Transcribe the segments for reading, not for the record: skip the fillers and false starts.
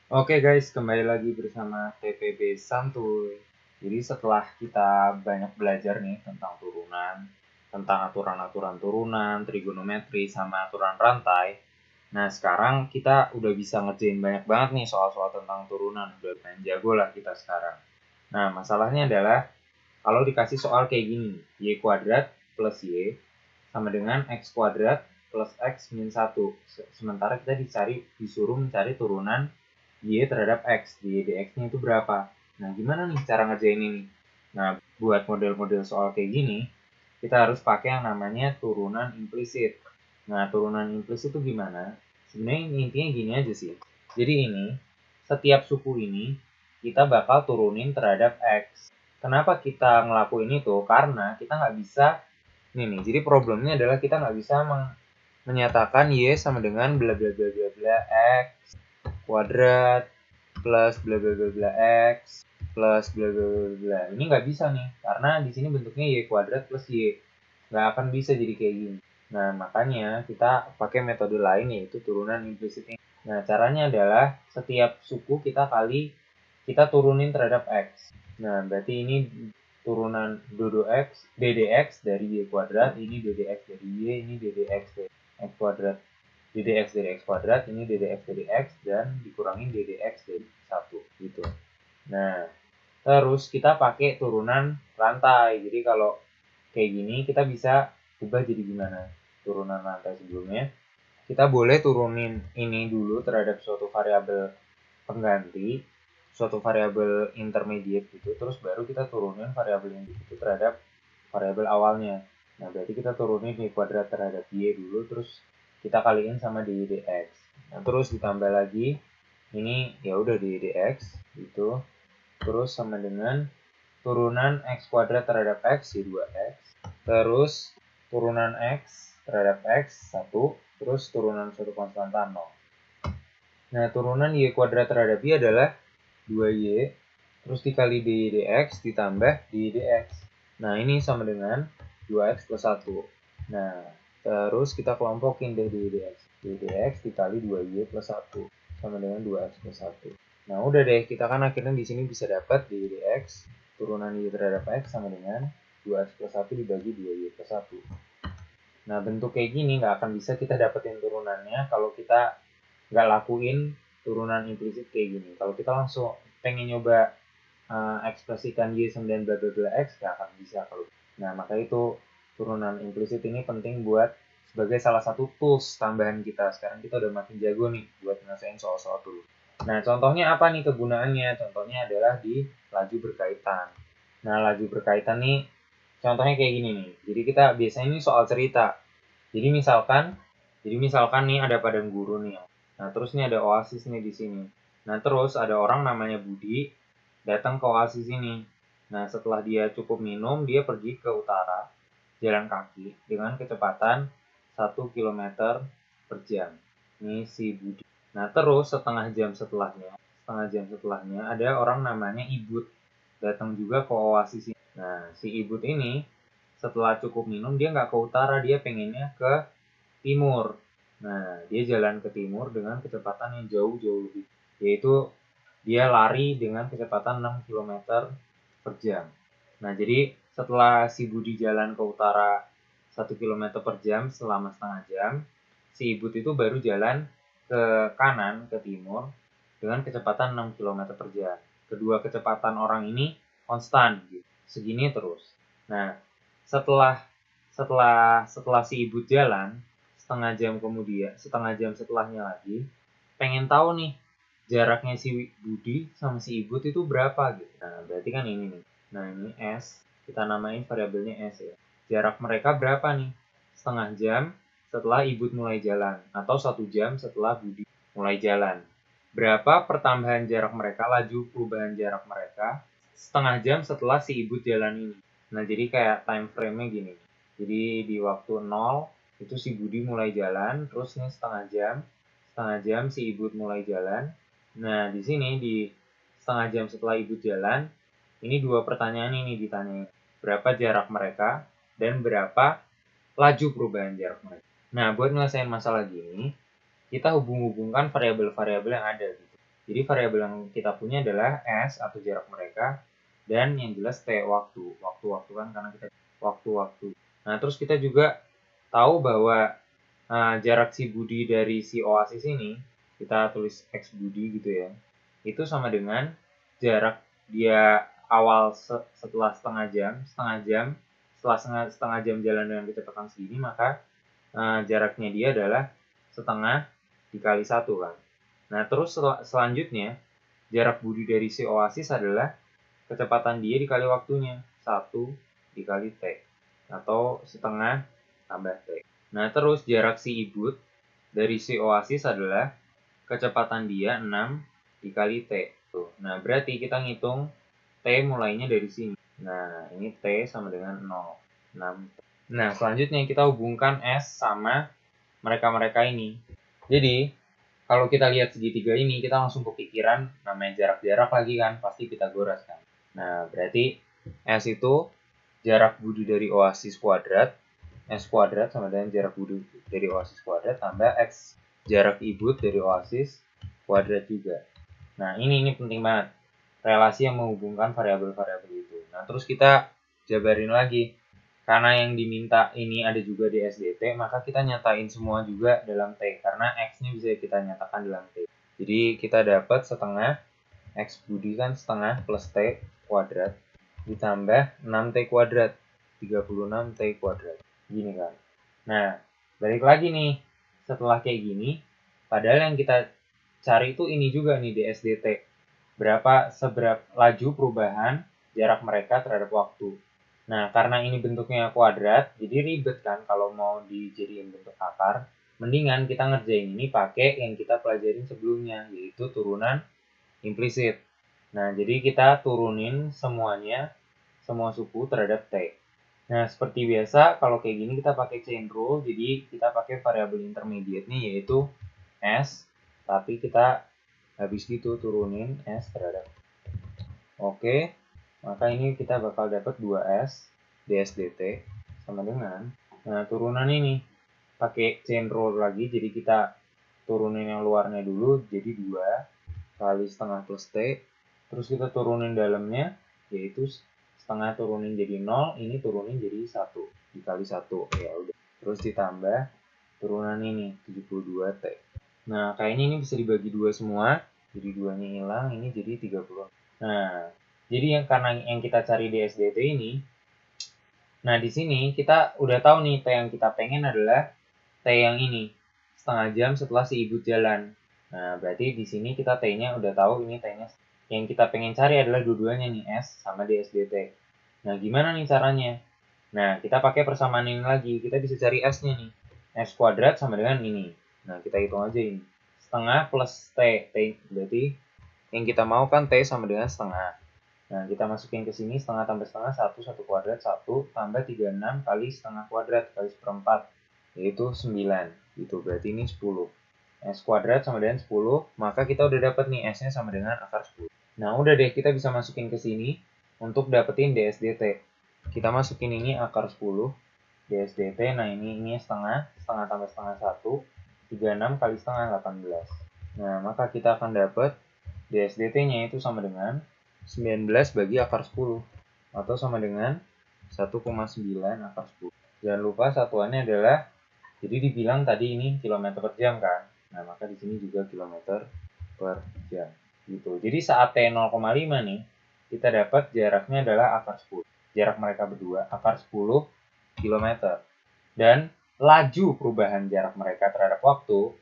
Oke guys, kembali lagi bersama TPB Santuy. Jadi setelah kita banyak belajar nih tentang turunan, tentang aturan-aturan turunan, trigonometri, sama aturan rantai. Nah sekarang kita udah bisa ngerjain banyak banget nih soal-soal tentang turunan. Udah main jago lah kita sekarang. Nah masalahnya adalah kalau dikasih soal kayak gini, y kuadrat plus y sama dengan x kuadrat plus x min 1. Sementara kita disuruh mencari turunan y terhadap x. Y dx-nya itu berapa? Nah, gimana nih cara ngerjain ini? Nah, buat model-model soal kayak gini, kita harus pakai yang namanya turunan implisit. Nah, turunan implisit itu gimana? Sebenarnya intinya gini aja sih. Jadi ini, setiap suku ini, kita bakal turunin terhadap x. Kenapa kita ngelakuin itu? Karena kita nggak bisa, nih, jadi problemnya adalah kita nggak bisa menyatakan y sama dengan bla bla bla bla bla x kuadrat plus bla bla bla bla x plus bla bla bla bla. Ini nggak bisa nih, karena di sini bentuknya y kuadrat plus y. Nggak akan bisa jadi kayak gini. Nah, makanya kita pakai metode lain yaitu turunan implisit ini. Nah, caranya adalah setiap suku kita turunin terhadap x. Nah, berarti ini turunan ddx dari y kuadrat, ini ddx dari y, ini ddx dari x kuadrat. ddx dari x kuadrat, ini ddx dari x, dan dikurangin ddx dari 1 gitu. Nah, terus kita pakai turunan rantai. Jadi kalau kayak gini kita bisa ubah jadi gimana? Turunan rantai sebelumnya. Kita boleh turunin ini dulu terhadap suatu variabel pengganti, suatu variabel intermediate gitu, terus baru kita turunin variabel yang itu terhadap variabel awalnya. Nah, berarti kita turunin y kuadrat terhadap y dulu, terus kita kaliin sama dx. Nah, terus ditambah lagi ini ya udah dx gitu. Terus sama dengan turunan x kuadrat terhadap x y 2x. Terus turunan x terhadap x 1, terus turunan suatu konstanta 0. Nah, turunan y kuadrat terhadap y adalah 2y, terus dikali dx ditambah dx. Nah, ini sama dengan 2x plus 1. Nah, terus kita kelompokin deh dx. dx dikali 2y plus 1 sama dengan 2x plus 1. Nah, udah deh, kita kan akhirnya di sini bisa dapat dx turunan y terhadap x sama dengan 2x plus 1 dibagi 2y plus 1. Nah, bentuk kayak gini nggak akan bisa kita dapetin turunannya kalau kita nggak lakuin turunan implisit kayak gini. Kalau kita langsung pengen nyoba ekspresikan y sama dengan bla bla bla x, nggak akan bisa kalau. Nah, maka itu turunan implisit ini penting buat sebagai salah satu tools tambahan kita. Sekarang kita udah makin jago nih buat nyelesain soal-soal dulu. Nah, contohnya apa nih kegunaannya? Contohnya adalah di laju berkaitan. Nah, laju berkaitan nih contohnya kayak gini nih. Jadi kita biasanya ini soal cerita. Jadi misalkan nih ada padang gurun nih. Nah, terus nih ada oasis nih di sini. Nah, terus ada orang namanya Budi datang ke oasis ini. Nah, setelah dia cukup minum, dia pergi ke utara jalan kaki dengan kecepatan 1 km per jam. Ini si Budi. Nah, terus setengah jam setelahnya ada orang namanya Ibut datang juga ke oasis ini. Nah, si Ibut ini setelah cukup minum dia nggak ke utara, dia pengennya ke timur. Nah, dia jalan ke timur dengan kecepatan yang jauh-jauh lebih, yaitu dia lari dengan kecepatan 6 km per jam. Nah, jadi setelah si Budi jalan ke utara 1 km per jam selama setengah jam, si Ibut itu baru jalan ke kanan, ke timur, dengan kecepatan 6 km per jam. Kedua kecepatan orang ini konstan, gitu. Segini terus. Nah, setelah setelah si Ibut jalan, setengah jam setelahnya lagi, pengen tahu nih jaraknya si Budi sama si Ibut itu berapa gitu. Nah, berarti kan ini nih. Nah, ini S, kita namain variabelnya S ya. Jarak mereka berapa nih? Setengah jam setelah Ibut mulai jalan atau 1 jam setelah Budi mulai jalan. Berapa pertambahan jarak mereka, laju perubahan jarak mereka setengah jam setelah si Ibut jalan ini. Nah, jadi kayak time frame-nya gini. Jadi di waktu 0 itu si Budi mulai jalan, terus nih setengah jam si Ibut mulai jalan. Nah, di sini di setengah jam setelah Ibut jalan, ini 2 pertanyaan ini ditanya. Berapa jarak mereka dan berapa laju perubahan jarak mereka. Nah, buat nyelesain masalah gini, kita hubung-hubungkan variabel-variabel yang ada gitu. Jadi variabel yang kita punya adalah S atau jarak mereka, dan yang jelas T waktu. Waktu kan karena kita waktu. Nah, terus kita juga tahu bahwa jarak si Budi dari si Oasis ini, kita tulis X Budi gitu ya, itu sama dengan jarak dia awal setelah setengah jam, setelah setengah jam jalan dengan kecepatan segini, maka jaraknya dia adalah setengah dikali 1 kan. Nah, terus selanjutnya, jarak Budi dari si Oasis adalah kecepatan dia dikali waktunya, 1 dikali T, atau setengah tambah T. Nah, terus jarak si Ibut dari si Oasis adalah kecepatan dia 6 dikali T. Tuh. Nah, berarti kita ngitung T mulainya dari sini. Nah, ini T sama dengan 0. 6. Nah, selanjutnya kita hubungkan S sama mereka-mereka ini. Jadi, kalau kita lihat segitiga ini, kita langsung kepikiran namanya jarak-jarak lagi kan, pasti Pitagoras kan. Nah, berarti S itu jarak Budi dari Oasis kuadrat, S kuadrat sama dengan jarak Budi dari Oasis kuadrat tambah X jarak Ibut dari Oasis kuadrat juga. Nah, ini penting banget. Relasi yang menghubungkan variabel-variabel itu. Nah, terus kita jabarin lagi. Karena yang diminta ini ada juga di SDT, maka kita nyatain semua juga dalam T. Karena X-nya bisa kita nyatakan dalam T. Jadi kita dapat setengah, X Budi kan setengah plus T kuadrat, ditambah 6T kuadrat, 36T kuadrat. Gini kan. Nah, balik lagi nih. Setelah kayak gini, padahal yang kita cari itu ini juga nih di SDT. Seberapa laju perubahan jarak mereka terhadap waktu. Nah, karena ini bentuknya kuadrat, jadi ribet kan kalau mau dijadiin bentuk akar. Mendingan kita ngerjain ini pakai yang kita pelajarin sebelumnya, yaitu turunan implisit. Nah, jadi kita turunin semuanya, semua suku terhadap T. Nah, seperti biasa, kalau kayak gini kita pakai chain rule, jadi kita pakai variabel intermediate nih, yaitu S, tapi kita habis itu turunin S terhadap. Oke, maka ini kita bakal dapat 2S DSDT sama dengan, nah turunan ini pakai chain rule lagi, jadi kita turunin yang luarnya dulu, jadi 2 kali setengah plus T, terus kita turunin dalamnya, yaitu setengah turunin jadi 0, ini turunin jadi 1 dikali 1, ya udah. Terus ditambah turunan ini 72T. Nah, kayaknya ini bisa dibagi 2 semua, jadi 2-nya hilang, ini jadi 30. Nah, jadi karena yang kita cari di SDT ini, nah di sini kita udah tahu nih T yang kita pengen adalah T yang ini, setengah jam setelah si Ibut jalan. Nah, berarti di sini kita T-nya udah tahu, ini T-nya. Yang kita pengen cari adalah dua-duanya nih, S sama di SDT. Nah, gimana nih caranya? Nah, kita pakai persamaan ini lagi, kita bisa cari S-nya nih. S kuadrat sama dengan ini. Nah, kita hitung aja ini. Setengah plus T berarti yang kita mau kan T sama dengan setengah. Nah, kita masukin ke sini setengah tambah setengah, 1 kuadrat, 1 tambah 36 kali setengah kuadrat kali seperempat, yaitu 9. Gitu, berarti ini 10. S kuadrat sama dengan 10, maka kita udah dapat nih S-nya sama dengan akar 10. Nah, udah deh, kita bisa masukin ke sini untuk dapetin DSDT. Kita masukin ini akar 10, DSDT, nah ini setengah tambah setengah 1, 36 kali setengah, 18. Nah, maka kita akan dapat DSDT-nya itu sama dengan 19 bagi akar 10, atau sama dengan 1,9 akar 10. Jangan lupa satuannya adalah, jadi dibilang tadi ini kilometer per jam kan. Nah, maka di sini juga kilometer per jam. Gitu. Jadi saat T 0,5 nih, kita dapat jaraknya adalah akar 10. Jarak mereka berdua akar 10 km. Dan laju perubahan jarak mereka terhadap waktu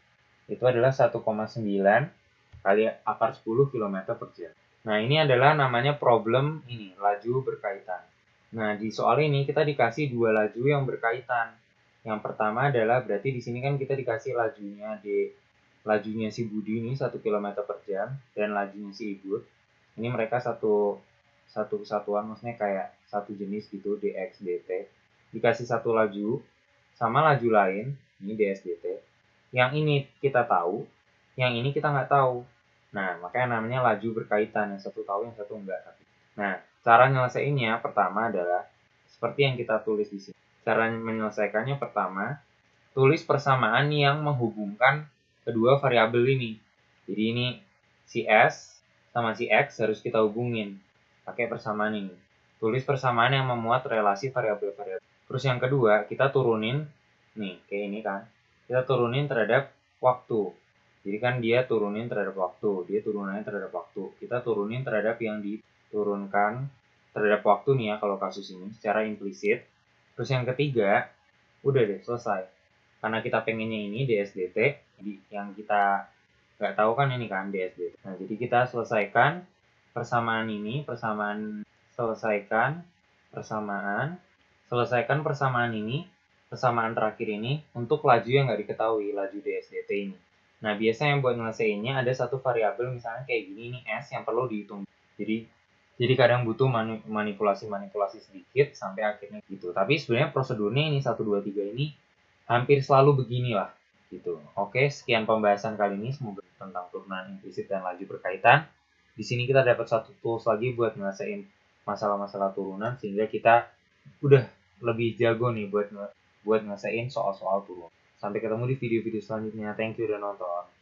itu adalah 1,9 kali akar 10 km per jam. Nah, ini adalah namanya problem ini, laju berkaitan. Nah, di soal ini kita dikasih 2 laju yang berkaitan. Yang pertama adalah berarti di sini kan kita dikasih lajunya si Budi ini 1 km per jam dan lajunya si Ibut. Ini mereka satu kesatuan, maksudnya kayak satu jenis gitu, dx dt. Dikasih satu laju sama laju lain, ini dsdt. Yang ini kita tahu, yang ini kita nggak tahu. Nah, makanya namanya laju berkaitan, yang satu tahu, yang satu enggak. Nah, cara menyelesaikannya pertama adalah seperti yang kita tulis di sini. Cara menyelesaikannya pertama, tulis persamaan yang menghubungkan kedua variabel ini. Jadi ini si S sama si X harus kita hubungin pakai persamaan ini. Tulis persamaan yang memuat relasi variabel-variabel. Terus yang kedua, kita turunin, nih kayak ini kan, kita turunin terhadap waktu. Jadi kan dia turunin terhadap waktu, dia turunannya terhadap waktu. Kita turunin terhadap yang diturunkan terhadap waktu nih ya kalau kasus ini secara implisit. Terus yang ketiga, udah deh selesai. Karena kita pengennya ini DSDT, jadi yang kita nggak tahu kan ini kan DSDT. Nah, jadi kita selesaikan persamaan ini, selesaikan persamaan ini, persamaan terakhir ini untuk laju yang nggak diketahui, laju DSDT ini. Nah, biasanya yang buat nyelesainnya ada satu variabel misalnya kayak gini nih S yang perlu dihitung. Jadi kadang butuh manipulasi sedikit sampai akhirnya gitu. Tapi sebenarnya prosedurnya ini 1 2 3 ini hampir selalu beginilah gitu. Oke, sekian pembahasan kali ini, semoga tentang turunan implisit dan laju berkaitan. Di sini kita dapat satu tools lagi buat nyelesain masalah-masalah turunan sehingga kita udah lebih jago nih buat nyelesain soal-soal turun. Sampai ketemu di video-video selanjutnya. Thank you udah nonton.